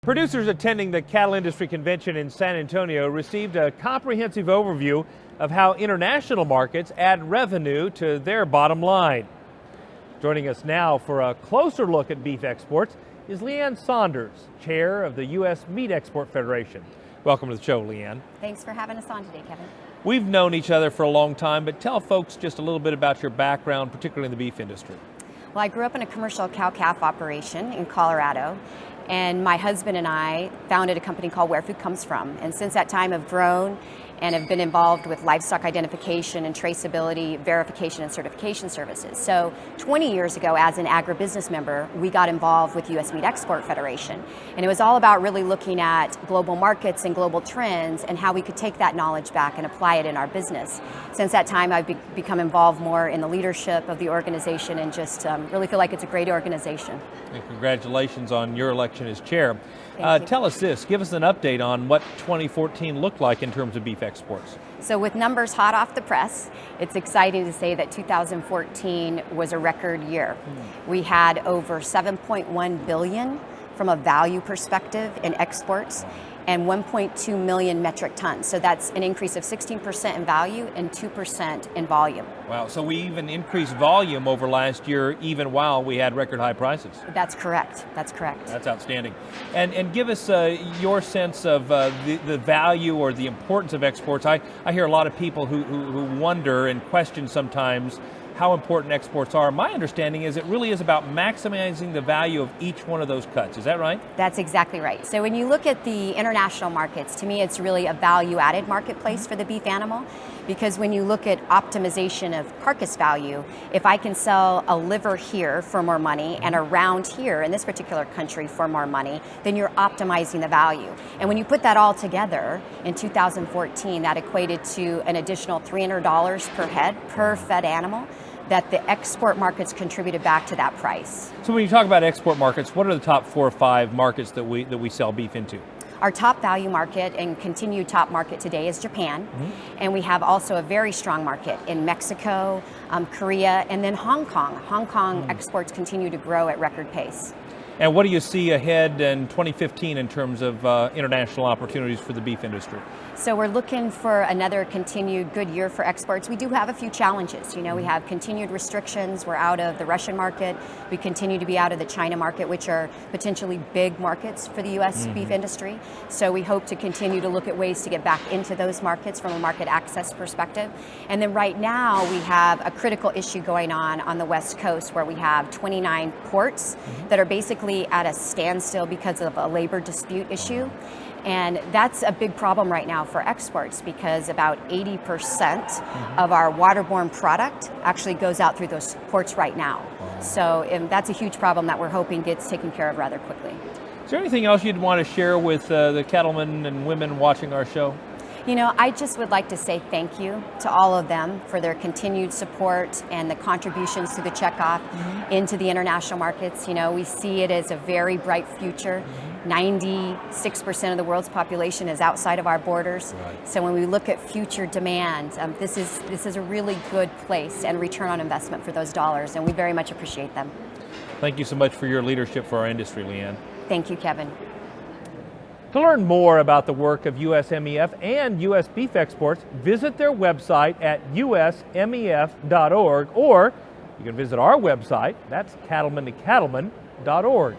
Producers attending the Cattle Industry Convention in San Antonio received a comprehensive overview of how international markets add revenue to their bottom line. Joining us now for a closer look at beef exports is Leann Saunders, chair of the U.S. Meat Export Federation. Welcome to the show, Leann. Thanks for having us on today, Kevin. We've known each other for a long time, but tell folks just a little bit about your background, particularly in the beef industry. Well, I grew up in a commercial cow-calf operation in Colorado, and my husband and I founded a company called Where Food Comes From. And since that time, I've grown and have been involved with livestock identification and traceability, verification and certification services. So 20 years ago, as an agribusiness member, we got involved with U.S. Meat Export Federation. And it was all about really looking at global markets and global trends and how we could take that knowledge back and apply it in our business. Since that time, I've become involved more in the leadership of the organization and just really feel like it's a great organization. And congratulations on your election as chair. Tell us this, give us an update on what 2014 looked like in terms of beef exports. So with numbers hot off the press, it's exciting to say that 2014 was a record year. We had over 7.1 billion from a value perspective in exports and 1.2 million metric tons. So that's an increase of 16% in value and 2% in volume. Wow, so we even increased volume over last year even while we had record high prices. That's correct, that's correct. That's outstanding. And give us your sense of the value or the importance of exports. I hear a lot of people who wonder and question sometimes how important exports are. My understanding is it really is about maximizing the value of each one of those cuts. Is that right? That's exactly right. So when you look at the international markets, to me it's really a value-added marketplace for the beef animal, because when you look at optimization of carcass value, if I can sell a liver here for more money and a round here in this particular country for more money, then you're optimizing the value. And when you put that all together, in 2014, that equated to an additional $300 per head, per fed animal, that the export markets contributed back to that price. So when you talk about export markets, what are the top 4 or 5 markets that we sell beef into? Our top value market and continued top market today is Japan. And we have also a very strong market in Mexico, Korea, and then Hong Kong. Hong Kong exports continue to grow at record pace. And what do you see ahead in 2015 in terms of international opportunities for the beef industry? So we're looking for another continued good year for exports. We do have a few challenges. You know, we have continued restrictions. We're out of the Russian market. We continue to be out of the China market, which are potentially big markets for the U.S. beef industry. So we hope to continue to look at ways to get back into those markets from a market access perspective. And then right now we have a critical issue going on the West Coast where we have 29 ports that are basically at a standstill because of a labor dispute issue. And that's a big problem right now for exports because about 80% of our waterborne product actually goes out through those ports right now. So that's a huge problem that we're hoping gets taken care of rather quickly. Is there anything else you'd want to share with the cattlemen and women watching our show? You know, I just would like to say thank you to all of them for their continued support and the contributions to the checkoff into the international markets. You know, we see it as a very bright future. 96% of the world's population is outside of our borders. Right. So when we look at future demand, this is a really good place and return on investment for those dollars, and we very much appreciate them. Thank you so much for your leadership for our industry, Leann. Thank you, Kevin. To learn more about the work of USMEF and U.S. beef exports, visit their website at usmef.org, or you can visit our website, that's cattlemantocattleman.org.